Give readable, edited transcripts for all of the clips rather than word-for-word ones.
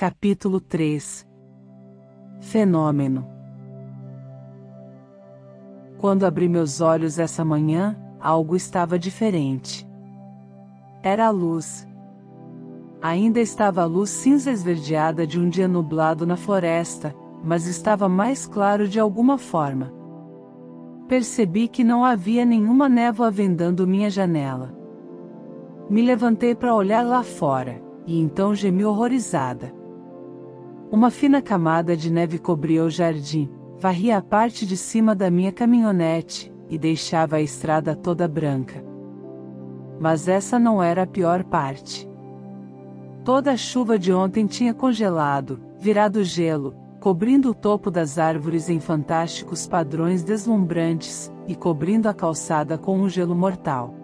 Capítulo 3. Fenômeno. Quando abri meus olhos essa manhã, algo estava diferente. Era a luz. Ainda estava a luz cinza esverdeada de um dia nublado na floresta, mas estava mais claro de alguma forma. Percebi que não havia nenhuma névoa vendando minha janela. Me levantei para olhar lá fora, e então gemi horrorizada. Uma fina camada de neve cobria o jardim, varria a parte de cima da minha caminhonete, e deixava a estrada toda branca. Mas essa não era a pior parte. Toda a chuva de ontem tinha congelado, virado gelo, cobrindo o topo das árvores em fantásticos padrões deslumbrantes, e cobrindo a calçada com um gelo mortal.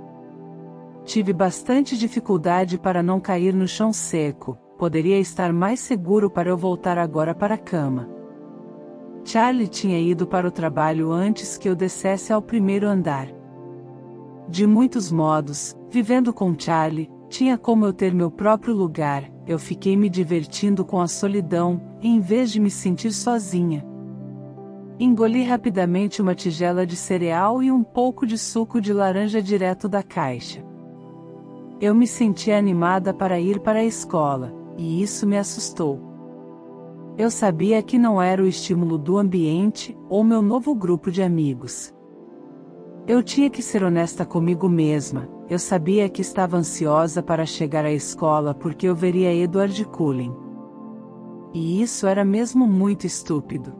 Tive bastante dificuldade para não cair no chão seco. Poderia estar mais seguro para eu voltar agora para a cama. Charlie tinha ido para o trabalho antes que eu descesse ao primeiro andar. De muitos modos, vivendo com Charlie, tinha como eu ter meu próprio lugar. Eu fiquei me divertindo com a solidão, em vez de me sentir sozinha. Engoli rapidamente uma tigela de cereal e um pouco de suco de laranja direto da caixa. Eu me sentia animada para ir para a escola, e isso me assustou. Eu sabia que não era o estímulo do ambiente, ou meu novo grupo de amigos. Eu tinha que ser honesta comigo mesma. Eu sabia que estava ansiosa para chegar à escola porque eu veria Edward Cullen. E isso era mesmo muito estúpido.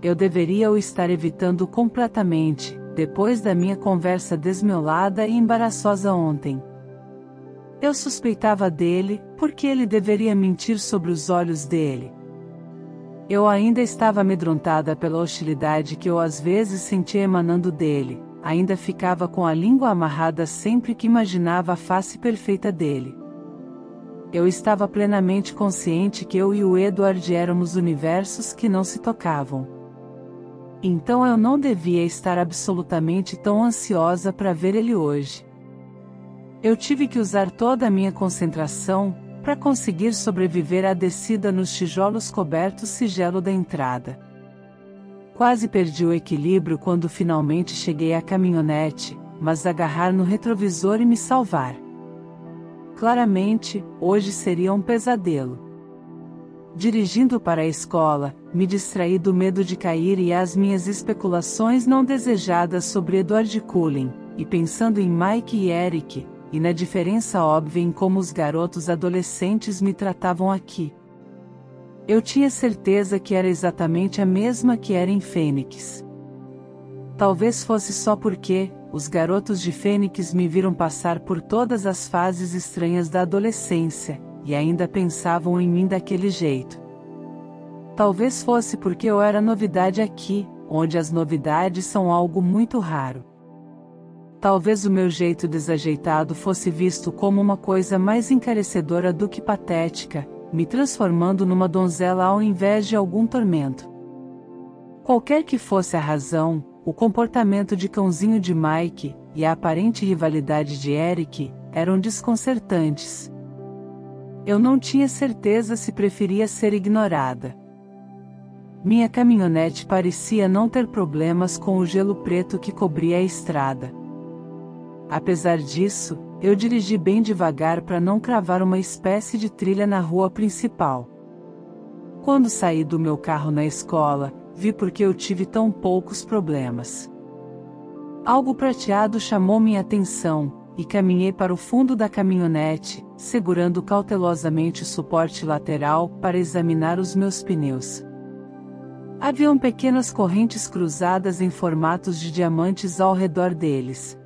Eu deveria o estar evitando completamente, depois da minha conversa desmiolada e embaraçosa ontem. Eu suspeitava dele, porque ele deveria mentir sobre os olhos dele. Eu ainda estava amedrontada pela hostilidade que eu às vezes sentia emanando dele, ainda ficava com a língua amarrada sempre que imaginava a face perfeita dele. Eu estava plenamente consciente que eu e o Edward éramos universos que não se tocavam. Então eu não devia estar absolutamente tão ansiosa para ver ele hoje. Eu tive que usar toda a minha concentração para conseguir sobreviver à descida nos tijolos cobertos sigelo da entrada. Quase perdi o equilíbrio quando finalmente cheguei à caminhonete, mas agarrar no retrovisor e me salvar. Claramente, hoje seria um pesadelo. Dirigindo para a escola, me distraí do medo de cair e às minhas especulações não desejadas sobre Edward Cullen, e pensando em Mike e Eric, e na diferença óbvia em como os garotos adolescentes me tratavam aqui. Eu tinha certeza que era exatamente a mesma que era em Fênix. Talvez fosse só porque os garotos de Fênix me viram passar por todas as fases estranhas da adolescência, e ainda pensavam em mim daquele jeito. Talvez fosse porque eu era novidade aqui, onde as novidades são algo muito raro. Talvez o meu jeito desajeitado fosse visto como uma coisa mais encarecedora do que patética, me transformando numa donzela ao invés de algum tormento. Qualquer que fosse a razão, o comportamento de cãozinho de Mike, e a aparente rivalidade de Eric, eram desconcertantes. Eu não tinha certeza se preferia ser ignorada. Minha caminhonete parecia não ter problemas com o gelo preto que cobria a estrada. Apesar disso, eu dirigi bem devagar para não cravar uma espécie de trilha na rua principal. Quando saí do meu carro na escola, vi por que eu tive tão poucos problemas. Algo prateado chamou minha atenção, e caminhei para o fundo da caminhonete, segurando cautelosamente o suporte lateral para examinar os meus pneus. Haviam pequenas correntes cruzadas em formatos de diamantes ao redor deles.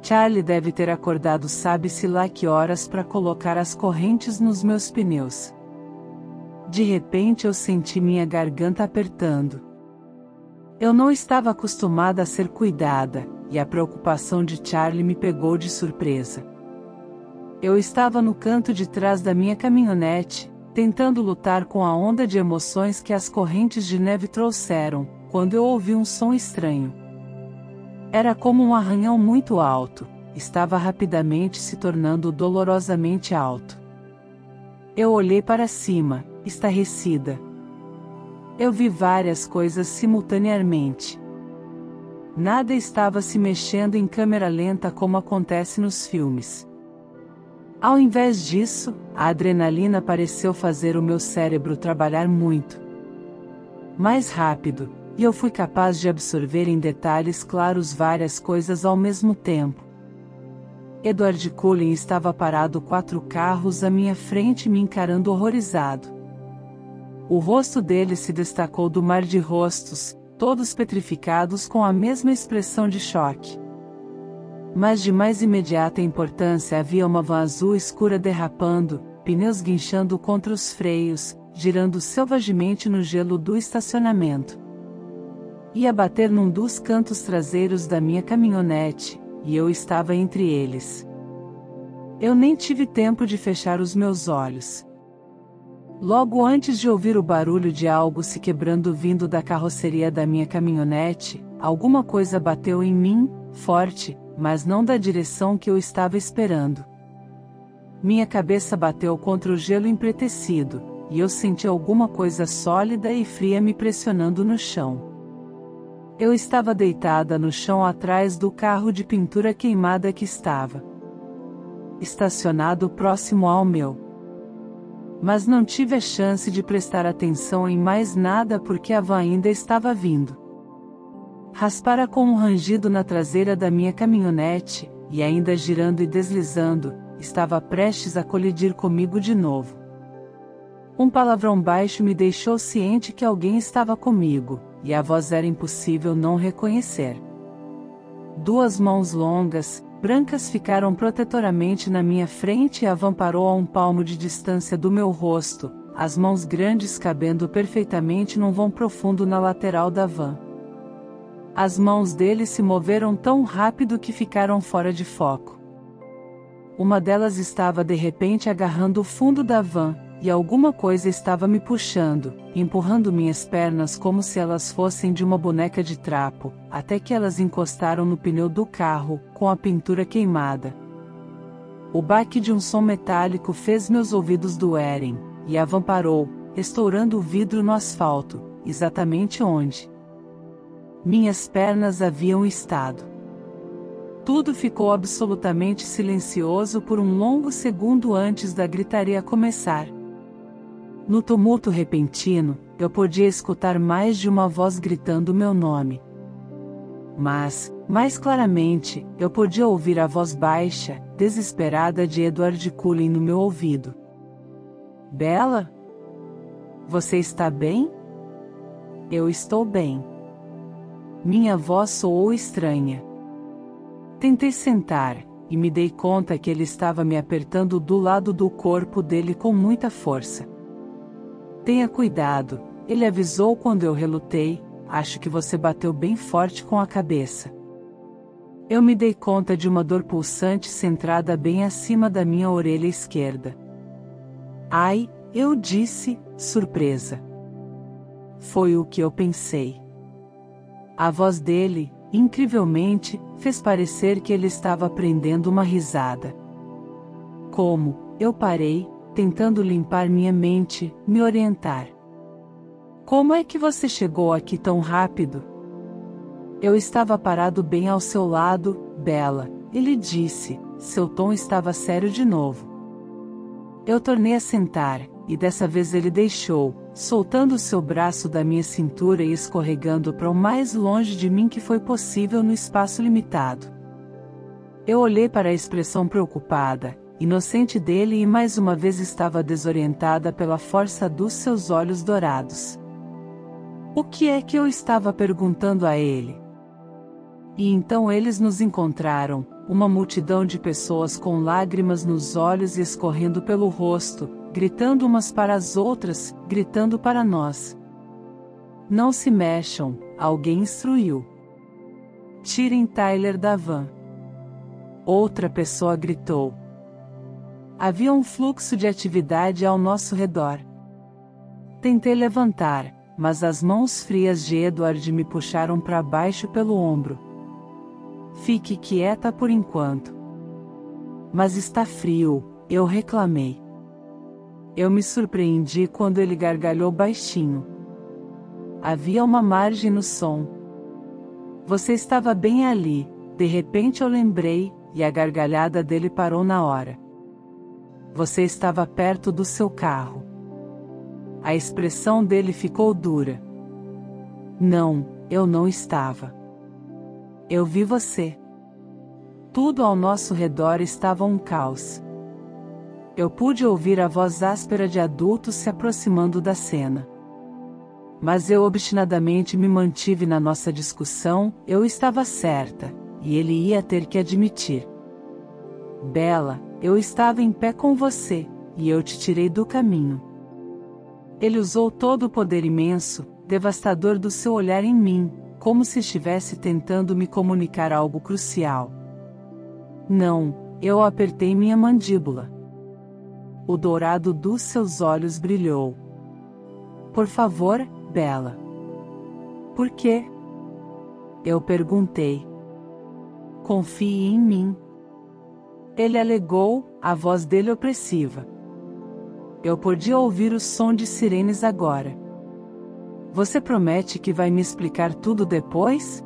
Charlie deve ter acordado sabe-se lá que horas para colocar as correntes nos meus pneus. De repente eu senti minha garganta apertando. Eu não estava acostumada a ser cuidada, e a preocupação de Charlie me pegou de surpresa. Eu estava no canto de trás da minha caminhonete, tentando lutar com a onda de emoções que as correntes de neve trouxeram, quando eu ouvi um som estranho. Era como um arranhão muito alto, estava rapidamente se tornando dolorosamente alto. Eu olhei para cima, estarrecida. Eu vi várias coisas simultaneamente. Nada estava se mexendo em câmera lenta como acontece nos filmes. Ao invés disso, a adrenalina pareceu fazer o meu cérebro trabalhar muito mais rápido, e eu fui capaz de absorver em detalhes claros várias coisas ao mesmo tempo. Edward Cullen estava parado 4 carros à minha frente me encarando horrorizado. O rosto dele se destacou do mar de rostos, todos petrificados com a mesma expressão de choque. Mas de mais imediata importância havia uma van azul escura derrapando, pneus guinchando contra os freios, girando selvagemente no gelo do estacionamento. Ia bater num dos cantos traseiros da minha caminhonete, e eu estava entre eles. Eu nem tive tempo de fechar os meus olhos. Logo antes de ouvir o barulho de algo se quebrando vindo da carroceria da minha caminhonete, alguma coisa bateu em mim, forte, mas não da direção que eu estava esperando. Minha cabeça bateu contra o gelo empretecido, e eu senti alguma coisa sólida e fria me pressionando no chão. Eu estava deitada no chão atrás do carro de pintura queimada que estava estacionado próximo ao meu. Mas não tive a chance de prestar atenção em mais nada porque a van ainda estava vindo. Raspara com um rangido na traseira da minha caminhonete, e ainda girando e deslizando, estava prestes a colidir comigo de novo. Um palavrão baixo me deixou ciente que alguém estava comigo, e a voz era impossível não reconhecer. 2 mãos longas, brancas ficaram protetoramente na minha frente e a van parou a 1 palmo de distância do meu rosto, as mãos grandes cabendo perfeitamente num vão profundo na lateral da van. As mãos dele se moveram tão rápido que ficaram fora de foco. Uma delas estava de repente agarrando o fundo da van, e alguma coisa estava me puxando, empurrando minhas pernas como se elas fossem de uma boneca de trapo, até que elas encostaram no pneu do carro, com a pintura queimada. O baque de um som metálico fez meus ouvidos doerem, e a van parou, estourando o vidro no asfalto, exatamente onde minhas pernas haviam estado. Tudo ficou absolutamente silencioso por um longo segundo antes da gritaria começar. No tumulto repentino, eu podia escutar mais de uma voz gritando meu nome. Mas, mais claramente, eu podia ouvir a voz baixa, desesperada de Edward Cullen no meu ouvido. Bella? Você está bem? Eu estou bem. Minha voz soou estranha. Tentei sentar, e me dei conta que ele estava me apertando do lado do corpo dele com muita força. Tenha cuidado, ele avisou quando eu relutei, acho que você bateu bem forte com a cabeça. Eu me dei conta de uma dor pulsante centrada bem acima da minha orelha esquerda. Ai, eu disse, surpresa. Foi o que eu pensei. A voz dele, incrivelmente, fez parecer que ele estava prendendo uma risada. Como, eu parei, tentando limpar minha mente, me orientar. Como é que você chegou aqui tão rápido? Eu estava parado bem ao seu lado, Bella, ele disse, seu tom estava sério de novo. Eu tornei a sentar, e dessa vez ele deixou, soltando seu braço da minha cintura e escorregando para o mais longe de mim que foi possível no espaço limitado. Eu olhei para a expressão preocupada, inocente dele e mais uma vez estava desorientada pela força dos seus olhos dourados. O que é que eu estava perguntando a ele? E então eles nos encontraram, uma multidão de pessoas com lágrimas nos olhos e escorrendo pelo rosto, gritando umas para as outras, gritando para nós. Não se mexam, alguém instruiu. Tirem Tyler da van. Outra pessoa gritou. Havia um fluxo de atividade ao nosso redor. Tentei levantar, mas as mãos frias de Edward me puxaram para baixo pelo ombro. Fique quieta por enquanto. Mas está frio, eu reclamei. Eu me surpreendi quando ele gargalhou baixinho. Havia uma margem no som. Você estava bem ali, de repente eu lembrei, e a gargalhada dele parou na hora. Você estava perto do seu carro. A expressão dele ficou dura. Não, eu não estava. Eu vi você. Tudo ao nosso redor estava um caos. Eu pude ouvir a voz áspera de adultos se aproximando da cena. Mas eu obstinadamente me mantive na nossa discussão, eu estava certa, e ele ia ter que admitir. Bella, eu estava em pé com você, e eu te tirei do caminho. Ele usou todo o poder imenso, devastador do seu olhar em mim, como se estivesse tentando me comunicar algo crucial. Não, eu apertei minha mandíbula. O dourado dos seus olhos brilhou. Por favor, Bella. Por quê? Eu perguntei. Confie em mim. Ele alegou, a voz dele opressiva. Eu podia ouvir o som de sirenes agora. Você promete que vai me explicar tudo depois?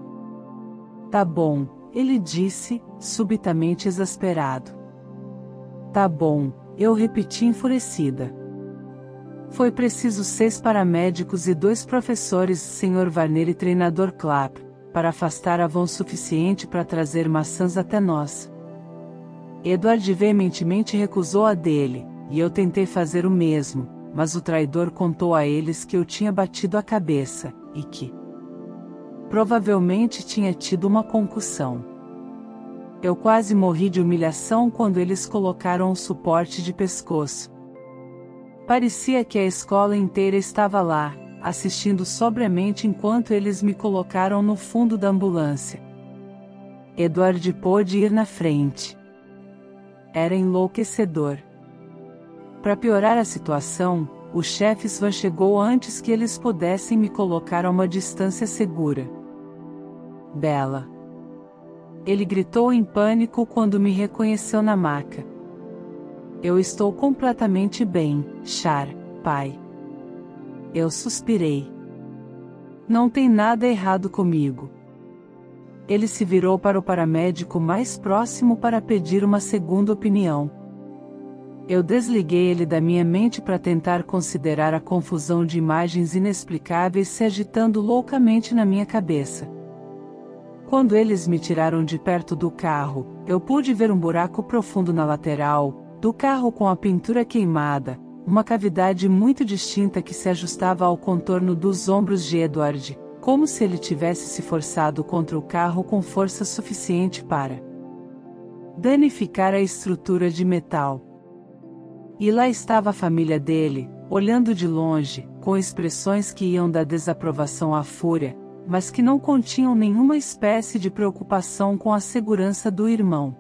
Tá bom, ele disse, subitamente exasperado. Tá bom, eu repeti enfurecida. Foi preciso 6 paramédicos e 2 professores, Sr. Varner e treinador Clapp, para afastar a vão suficiente para trazer maçãs até nós. Edward veementemente recusou a dele, e eu tentei fazer o mesmo, mas o traidor contou a eles que eu tinha batido a cabeça, e que provavelmente tinha tido uma concussão. Eu quase morri de humilhação quando eles colocaram o suporte de pescoço. Parecia que a escola inteira estava lá, assistindo sobriamente enquanto eles me colocaram no fundo da ambulância. Edward pôde ir na frente. Era enlouquecedor. Para piorar a situação, o chefe Svan chegou antes que eles pudessem me colocar a uma distância segura. Bella. Ele gritou em pânico quando me reconheceu na maca. Eu estou completamente bem, Char, pai. Eu suspirei. Não tem nada errado comigo. Ele se virou para o paramédico mais próximo para pedir uma segunda opinião. Eu desliguei ele da minha mente para tentar considerar a confusão de imagens inexplicáveis se agitando loucamente na minha cabeça. Quando eles me tiraram de perto do carro, eu pude ver um buraco profundo na lateral do carro com a pintura queimada, uma cavidade muito distinta que se ajustava ao contorno dos ombros de Edward, como se ele tivesse se forçado contra o carro com força suficiente para danificar a estrutura de metal. E lá estava a família dele, olhando de longe, com expressões que iam da desaprovação à fúria, mas que não continham nenhuma espécie de preocupação com a segurança do irmão.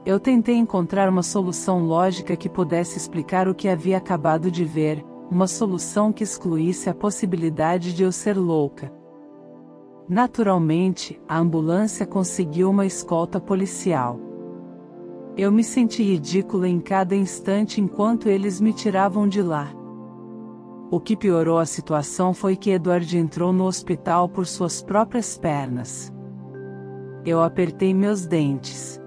Eu tentei encontrar uma solução lógica que pudesse explicar o que havia acabado de ver, uma solução que excluísse a possibilidade de eu ser louca. Naturalmente, a ambulância conseguiu uma escolta policial. Eu me senti ridícula em cada instante enquanto eles me tiravam de lá. O que piorou a situação foi que Edward entrou no hospital por suas próprias pernas. Eu apertei meus dentes.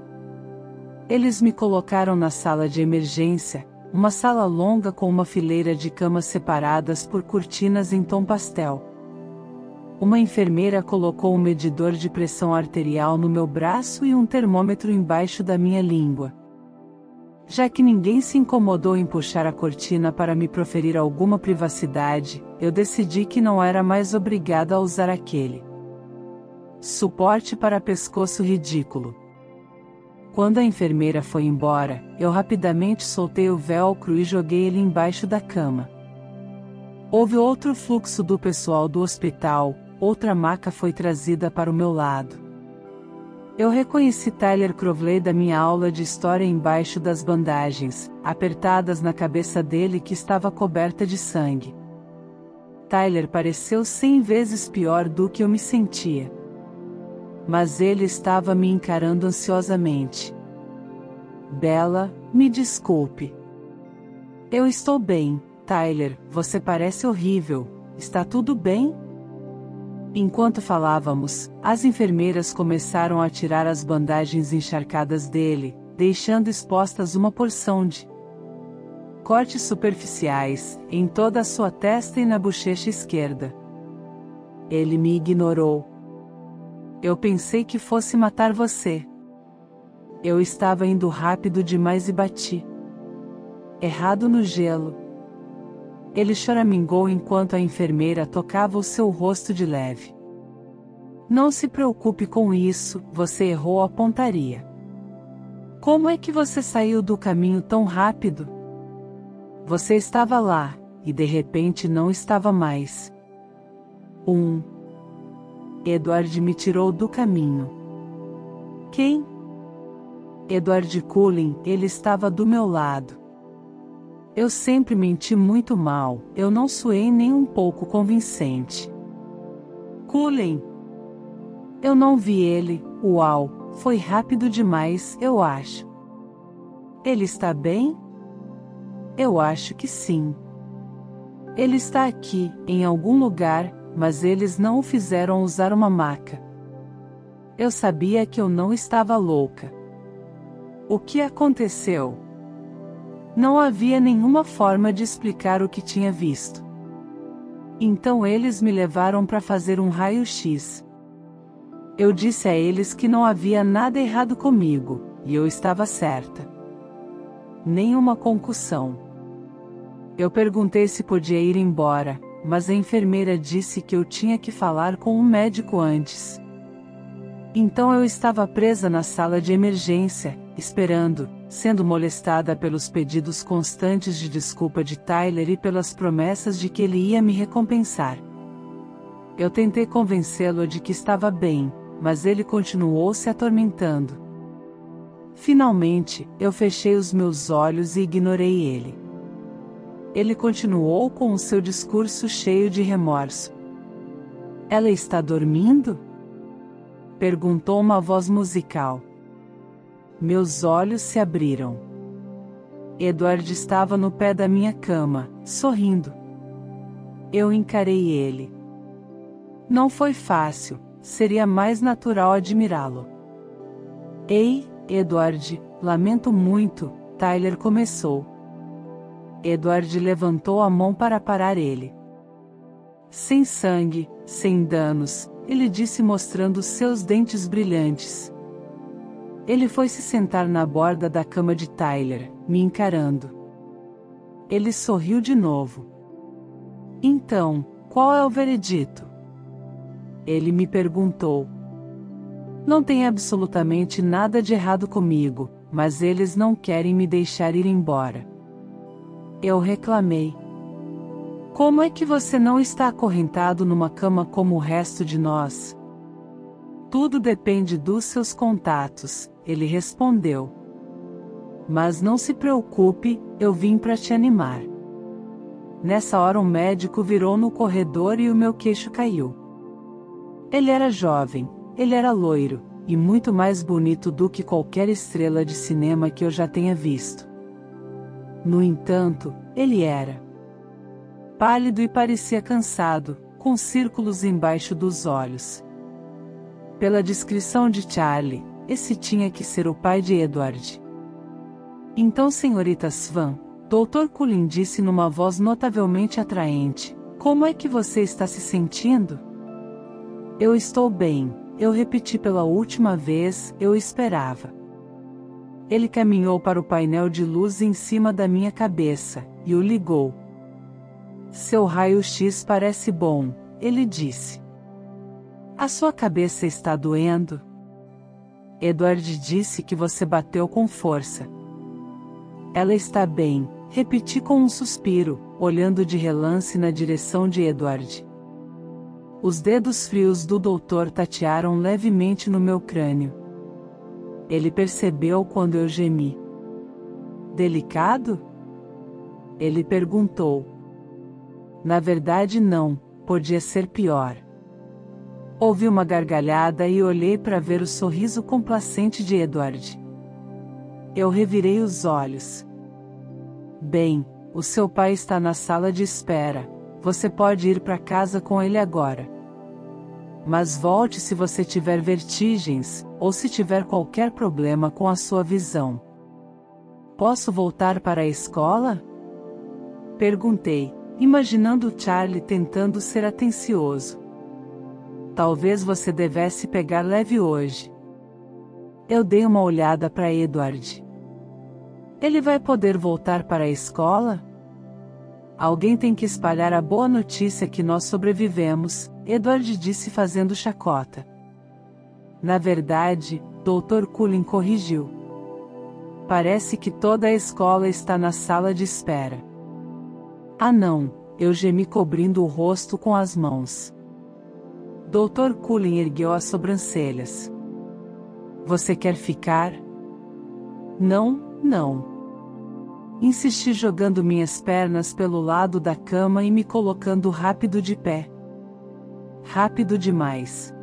Eles me colocaram na sala de emergência, uma sala longa com uma fileira de camas separadas por cortinas em tom pastel. Uma enfermeira colocou um medidor de pressão arterial no meu braço e um termômetro embaixo da minha língua. Já que ninguém se incomodou em puxar a cortina para me proferir alguma privacidade, eu decidi que não era mais obrigada a usar aquele suporte para pescoço ridículo. Quando a enfermeira foi embora, eu rapidamente soltei o velcro e joguei ele embaixo da cama. Houve outro fluxo do pessoal do hospital, outra maca foi trazida para o meu lado. Eu reconheci Tyler Crowley da minha aula de história embaixo das bandagens, apertadas na cabeça dele que estava coberta de sangue. Tyler pareceu 100 vezes pior do que eu me sentia. Mas ele estava me encarando ansiosamente. Bella, me desculpe. Eu estou bem, Tyler, você parece horrível, está tudo bem? Enquanto falávamos, as enfermeiras começaram a tirar as bandagens encharcadas dele, deixando expostas uma porção de cortes superficiais, em toda a sua testa e na bochecha esquerda. Ele me ignorou. Eu pensei que fosse matar você. Eu estava indo rápido demais e bati errado no gelo. Ele choramingou enquanto a enfermeira tocava o seu rosto de leve. Não se preocupe com isso, você errou a pontaria. Como é que você saiu do caminho tão rápido? Você estava lá, e de repente não estava mais. Edward me tirou do caminho. Quem? Edward Cullen, ele estava do meu lado. Eu sempre menti muito mal, eu não soei nem um pouco convincente. Cullen. Eu não vi ele, uau, foi rápido demais, eu acho. Ele está bem? Eu acho que sim. Ele está aqui, em algum lugar, mas eles não o fizeram usar uma maca. Eu sabia que eu não estava louca. O que aconteceu? Não havia nenhuma forma de explicar o que tinha visto. Então eles me levaram para fazer um raio-x. Eu disse a eles que não havia nada errado comigo, e eu estava certa. Nenhuma concussão. Eu perguntei se podia ir embora, mas a enfermeira disse que eu tinha que falar com um médico antes. Então eu estava presa na sala de emergência, esperando, sendo molestada pelos pedidos constantes de desculpa de Tyler e pelas promessas de que ele ia me recompensar. Eu tentei convencê-lo de que estava bem, mas ele continuou se atormentando. Finalmente, eu fechei os meus olhos e ignorei ele. Ele continuou com o seu discurso cheio de remorso. Ela está dormindo? Perguntou uma voz musical. Meus olhos se abriram. Edward estava no pé da minha cama, sorrindo. Eu encarei ele. Não foi fácil, seria mais natural admirá-lo. Ei, Edward, lamento muito, Tyler começou. Edward levantou a mão para parar ele. Sem sangue, sem danos, ele disse mostrando seus dentes brilhantes. Ele foi se sentar na borda da cama de Tyler, me encarando. Ele sorriu de novo. Então, qual é o veredito? Ele me perguntou. Não tem absolutamente nada de errado comigo, mas eles não querem me deixar ir embora. Eu reclamei. Como é que você não está acorrentado numa cama como o resto de nós? Tudo depende dos seus contatos, ele respondeu. Mas não se preocupe, eu vim para te animar. Nessa hora um médico virou no corredor e o meu queixo caiu. Ele era jovem, ele era loiro, e muito mais bonito do que qualquer estrela de cinema que eu já tenha visto. No entanto, ele era pálido e parecia cansado, com círculos embaixo dos olhos. Pela descrição de Charlie, esse tinha que ser o pai de Edward. Então, senhorita Swan, Dr. Cullen disse numa voz notavelmente atraente, como é que você está se sentindo? Eu estou bem, eu repeti pela última vez, eu esperava. Ele caminhou para o painel de luz em cima da minha cabeça, e o ligou. Seu raio-x parece bom, ele disse. A sua cabeça está doendo? Edward disse que você bateu com força. Ela está bem, repeti com um suspiro, olhando de relance na direção de Edward. Os dedos frios do doutor tatearam levemente no meu crânio. Ele percebeu quando eu gemi. Delicado? Ele perguntou. Na verdade não, podia ser pior. Ouvi uma gargalhada e olhei para ver o sorriso complacente de Edward. Eu revirei os olhos. Bem, o seu pai está na sala de espera, você pode ir para casa com ele agora. Mas volte se você tiver vertigens, ou se tiver qualquer problema com a sua visão. Posso voltar para a escola? Perguntei, imaginando Charlie tentando ser atencioso. Talvez você devesse pegar leve hoje. Eu dei uma olhada para Edward. Ele vai poder voltar para a escola? Alguém tem que espalhar a boa notícia que nós sobrevivemos, Edward disse fazendo chacota. Na verdade, Dr. Cullen corrigiu. Parece que toda a escola está na sala de espera. Ah não, eu gemi cobrindo o rosto com as mãos. Dr. Cullen ergueu as sobrancelhas. Você quer ficar? Não. Insisti jogando minhas pernas pelo lado da cama e me colocando rápido de pé. Rápido demais.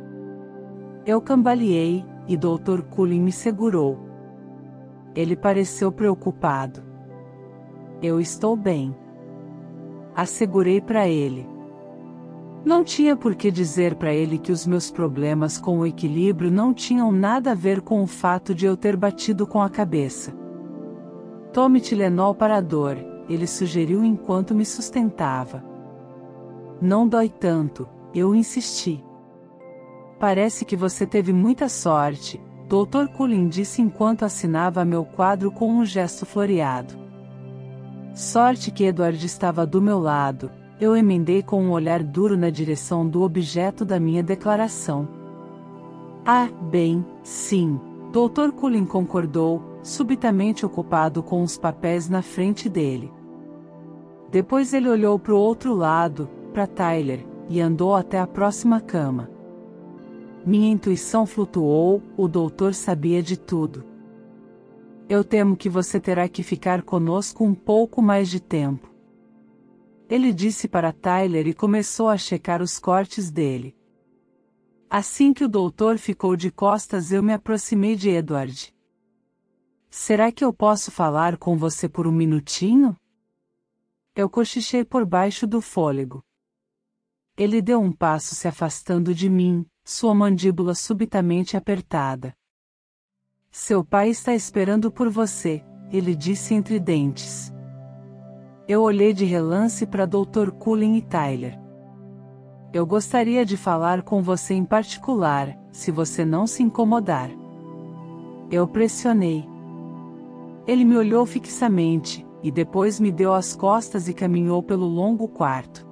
Eu cambaleei, e Dr. Cullen me segurou. Ele pareceu preocupado. Eu estou bem. Assegurei para ele. Não tinha por que dizer para ele que os meus problemas com o equilíbrio não tinham nada a ver com o fato de eu ter batido com a cabeça. Tome Tilenol para a dor, ele sugeriu enquanto me sustentava. Não dói tanto, eu insisti. Parece que você teve muita sorte, Dr. Cullen disse enquanto assinava meu quadro com um gesto floreado. Sorte que Edward estava do meu lado, eu emendei com um olhar duro na direção do objeto da minha declaração. Ah, bem, sim, Dr. Cullen concordou, subitamente ocupado com os papéis na frente dele. Depois ele olhou para o outro lado, para Tyler, e andou até a próxima cama. Minha intuição flutuou, o doutor sabia de tudo. Eu temo que você terá que ficar conosco um pouco mais de tempo. Ele disse para Tyler e começou a checar os cortes dele. Assim que o doutor ficou de costas, eu me aproximei de Edward. Será que eu posso falar com você por um minutinho? Eu cochichei por baixo do fôlego. Ele deu um passo se afastando de mim, sua mandíbula subitamente apertada. Seu pai está esperando por você, ele disse entre dentes. Eu olhei de relance para Dr. Cullen e Tyler. Eu gostaria de falar com você em particular, se você não se incomodar. Eu pressionei. Ele me olhou fixamente, e depois me deu as costas e caminhou pelo longo quarto.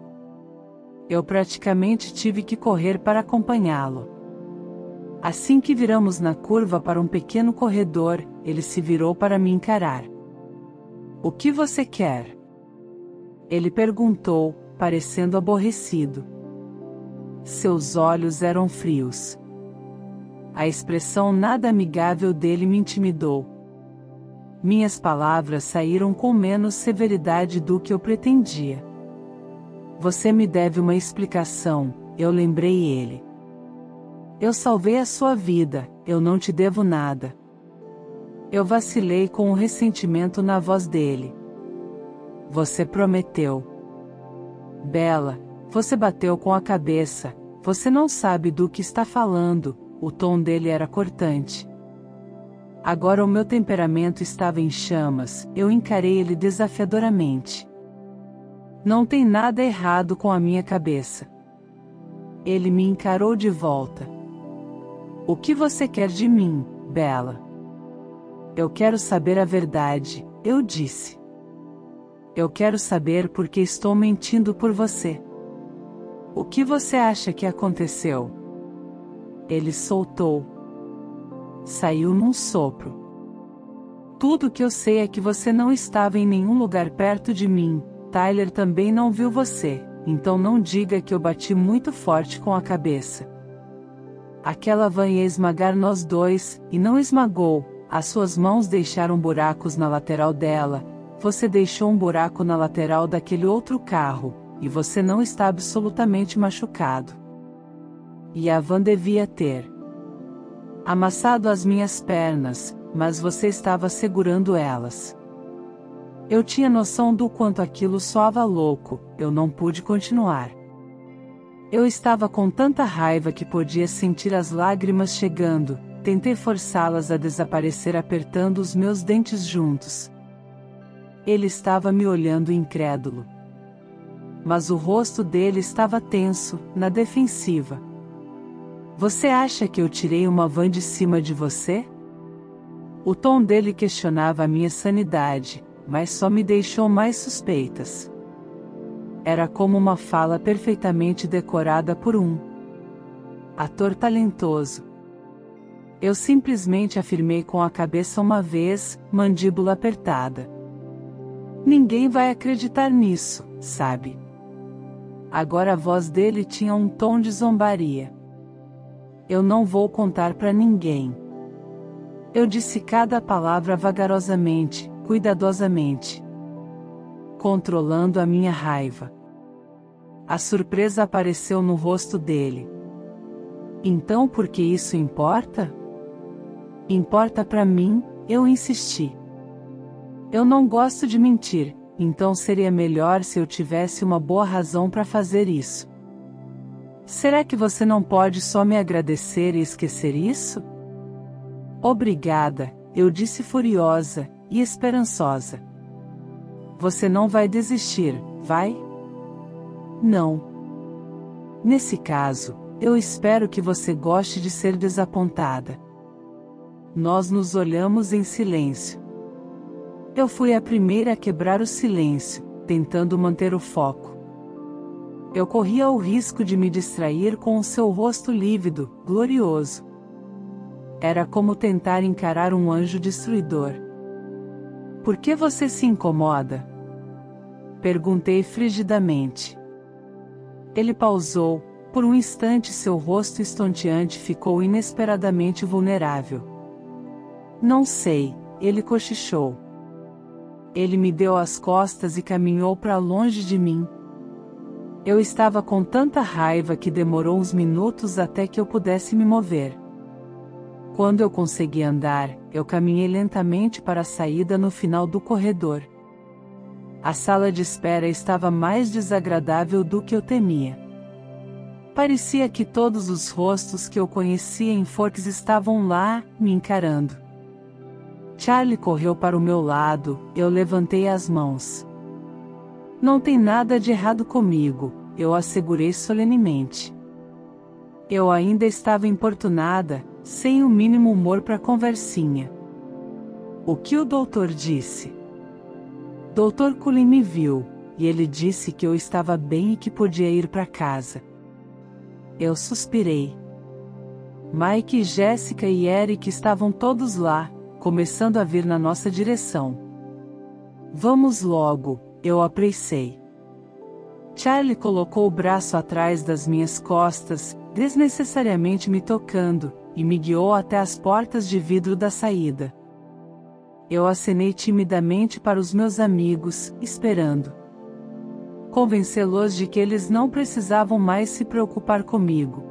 Eu praticamente tive que correr para acompanhá-lo. Assim que viramos na curva para um pequeno corredor, ele se virou para me encarar. O que você quer? Ele perguntou, parecendo aborrecido. Seus olhos eram frios. A expressão nada amigável dele me intimidou. Minhas palavras saíram com menos severidade do que eu pretendia. Você me deve uma explicação, eu lembrei ele. Eu salvei a sua vida, eu não te devo nada. Eu vacilei com o ressentimento na voz dele. Você prometeu. Bella, você bateu com a cabeça, você não sabe do que está falando, o tom dele era cortante. Agora o meu temperamento estava em chamas, eu encarei ele desafiadoramente. Não tem nada errado com a minha cabeça. Ele me encarou de volta. O que você quer de mim, Bella? Eu quero saber a verdade, eu disse. Eu quero saber por que estou mentindo por você. O que você acha que aconteceu? Ele soltou. Saiu num sopro. Tudo que eu sei é que você não estava em nenhum lugar perto de mim, Tyler também não viu você, então não diga que eu bati muito forte com a cabeça. Aquela van ia esmagar nós dois, e não esmagou, as suas mãos deixaram buracos na lateral dela, você deixou um buraco na lateral daquele outro carro, e você não está absolutamente machucado. E a van devia ter amassado as minhas pernas, mas você estava segurando elas. Eu tinha noção do quanto aquilo soava louco, eu não pude continuar. Eu estava com tanta raiva que podia sentir as lágrimas chegando, tentei forçá-las a desaparecer apertando os meus dentes juntos. Ele estava me olhando incrédulo. Mas o rosto dele estava tenso, na defensiva. Você acha que eu tirei uma van de cima de você? O tom dele questionava a minha sanidade, mas só me deixou mais suspeitas. Era como uma fala perfeitamente decorada por um ator talentoso. Eu simplesmente afirmei com a cabeça uma vez, mandíbula apertada. Ninguém vai acreditar nisso, sabe? Agora a voz dele tinha um tom de zombaria. Eu não vou contar para ninguém. Eu disse cada palavra vagarosamente, cuidadosamente, controlando a minha raiva. A surpresa apareceu no rosto dele. Então por que isso importa? Importa para mim, eu insisti. Eu não gosto de mentir, então seria melhor se eu tivesse uma boa razão para fazer isso. Será que você não pode só me agradecer e esquecer isso? Obrigada, eu disse furiosa e esperançosa. Você não vai desistir, vai? Não. Nesse caso, eu espero que você goste de ser desapontada. Nós nos olhamos em silêncio. Eu fui a primeira a quebrar o silêncio, tentando manter o foco. Eu corria o risco de me distrair com o seu rosto lívido, glorioso. Era como tentar encarar um anjo destruidor. Por que você se incomoda? Perguntei frigidamente. Ele pausou, por um instante seu rosto estonteante ficou inesperadamente vulnerável. Não sei, ele cochichou. Ele me deu as costas e caminhou para longe de mim. Eu estava com tanta raiva que demorou uns minutos até que eu pudesse me mover. Quando eu consegui andar, eu caminhei lentamente para a saída no final do corredor. A sala de espera estava mais desagradável do que eu temia. Parecia que todos os rostos que eu conhecia em Forks estavam lá, me encarando. Charlie correu para o meu lado, eu levantei as mãos. Não tem nada de errado comigo, eu assegurei solenemente. Eu ainda estava importunada, sem o mínimo humor para conversinha. O que o doutor disse? Dr. Cullen me viu, e ele disse que eu estava bem e que podia ir para casa. Eu suspirei. Mike, Jéssica e Eric estavam todos lá, começando a vir na nossa direção. Vamos logo, eu apressei. Charlie colocou o braço atrás das minhas costas, desnecessariamente me tocando, e me guiou até as portas de vidro da saída. Eu acenei timidamente para os meus amigos, esperando convencê-los de que eles não precisavam mais se preocupar comigo.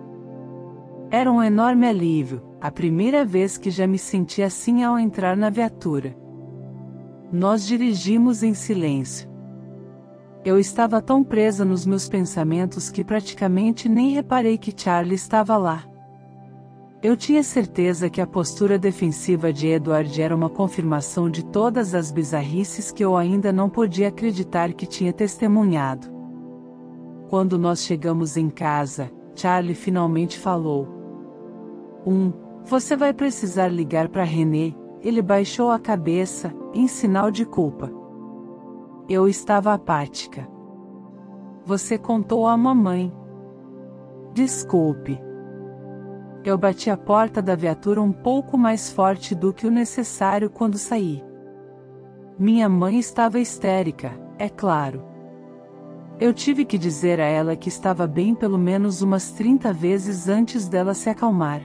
Era um enorme alívio, a primeira vez que já me senti assim ao entrar na viatura. Nós dirigimos em silêncio. Eu estava tão presa nos meus pensamentos que praticamente nem reparei que Charlie estava lá. Eu tinha certeza que a postura defensiva de Edward era uma confirmação de todas as bizarrices que eu ainda não podia acreditar que tinha testemunhado. Quando nós chegamos em casa, Charlie finalmente falou. Você vai precisar ligar para René, ele baixou a cabeça, em sinal de culpa. Eu estava apática. Você contou à mamãe. Desculpe. Eu bati a porta da viatura um pouco mais forte do que o necessário quando saí. Minha mãe estava histérica, é claro. Eu tive que dizer a ela que estava bem pelo menos umas 30 vezes antes dela se acalmar.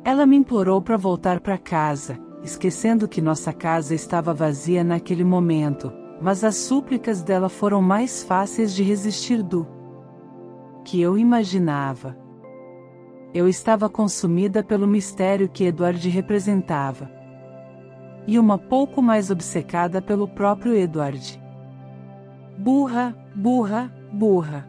Ela me implorou para voltar para casa, esquecendo que nossa casa estava vazia naquele momento, mas as súplicas dela foram mais fáceis de resistir do que eu imaginava. Eu estava consumida pelo mistério que Edward representava. e uma pouco mais obcecada pelo próprio Edward. Burra, burra, burra.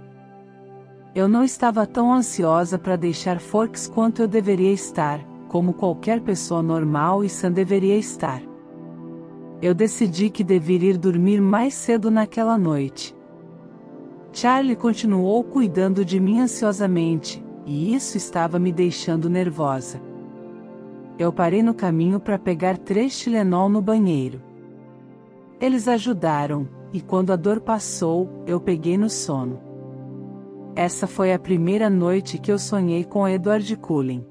Eu não estava tão ansiosa para deixar Forks quanto eu deveria estar, como qualquer pessoa normal e sã deveria estar. Eu decidi que deveria ir dormir mais cedo naquela noite. Charlie continuou cuidando de mim ansiosamente, e isso estava me deixando nervosa. Eu parei no caminho para pegar 3 Tylenol no banheiro. Eles ajudaram, e quando a dor passou, eu peguei no sono. Essa foi a primeira noite que eu sonhei com Edward Cullen.